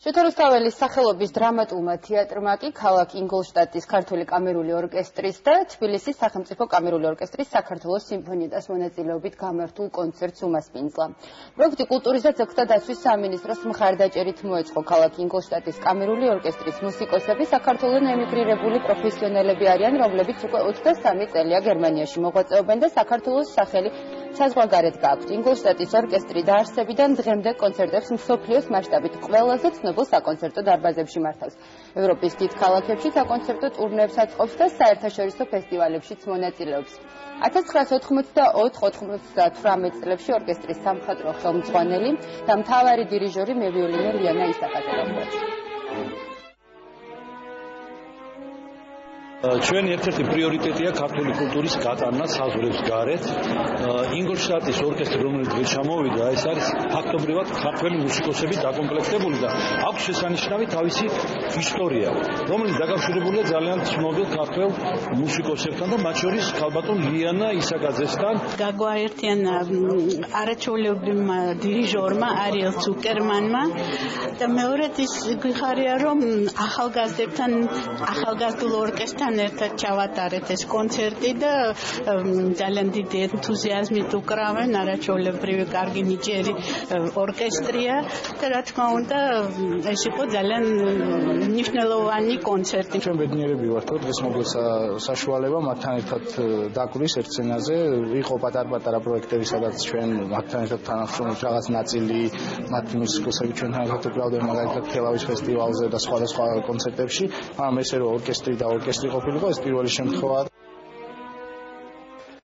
შოთორუსთაველის სახელობის დრამატულმა თეატრმა კი ქალაქ ინგოლშტატის ქართული კამერული ორკესტრის და თბილისის სახელმწიფო კამერული ორკესტრის საქართველოს სიმფონიეტას მონაწილეობით გამართულ კონცერტს უმასპინძლა. პროექტი კულტურის და ძეგლთა დაცვის სამინისტროს მხარდაჭერით მოეწყო. ქალაქ ინგოლშტატის კამერული ორკესტრის მუსიკოსები საქართველოს ემიგრირებული პროფესიონალები არიან, რომლებიც უკვე 23 წელია გერმანიაში მოღვაწეობენ და საქართველოს სახელი საზღვარგარეთ გააქვთ. ინგოლშტატის ორკესტრი დაარსებიდან დღემდე კონცერტებს მსოფლიოს მასშტაბით ყველაზე ცნობილ საკონცერტო დარბაზებში მართავს. ევროპის დიდ ქალაქებში საკონცერტო ტურნეებს აწყობს და საერთაშორისო ფესტივალებშიც მონაწილეობს. 1994-98 წლებში ორკესტრის სამხატვრო ხელმძღვანელი და მთავარი დირიჟორი მევიოლინე ლიანა ისაკაძე. ჩვენი ერთ-ერთი პრიორიტეტია ქართული კულტურის გატანა საზღვრებს გარეთ. ინგოლშტატის ორკესტრი, რომელიც ჩამოვიდა, ეს არის ფაქტობრივად ქართველი მუსიკოსებით დაკომპლექტებული და აქვს შესანიშნავი თავისი ისტორია, რომელიც დაკავშირებულია ძალიან ცნობილ ქართველ მუსიკოსებთან და მათ შორის ქალბატონ ლიანა ისაკაძესთან. გაგვაერთიანა არაჩვეულებრივმა დირიჟორმა არიელ ცუკერმანმა და მეორედ ის გვიხარია, რომ ახალგაზრდულ ორკესტრთან ერთად ჩავატარეთ ეს კონცერტი და ძალიან დიდი ენთუზიაზმით უკრავენ, არაჩვეულებრივი კარგი ნიჭიერი ორკესტრია და რა თქმა უნდა ეს იყო ძალიან მნიშვნელოვანი კონცერტი. ჩვენ ბედნიერები ვართ, რომ დღეს მოგეცა საშუალება მათთან ერთად დაგვრის ერთ სცენაზე. იყო პატარ-პატარა პროექტები, სადაც ჩვენ მათთან ერთად თანახმობთ რაღაც ნაწილი, მათ მუსიკოსები ჩვენთან ერთად უკრავდნენ მაგალითად თელავის ფესტივალზე და სხვადასხვა კონცერტებში. მაგრამ ესე რომ ორკესტრი და ორკესტრი ყოფილიყო, ეს პირველი შემთხვევაა.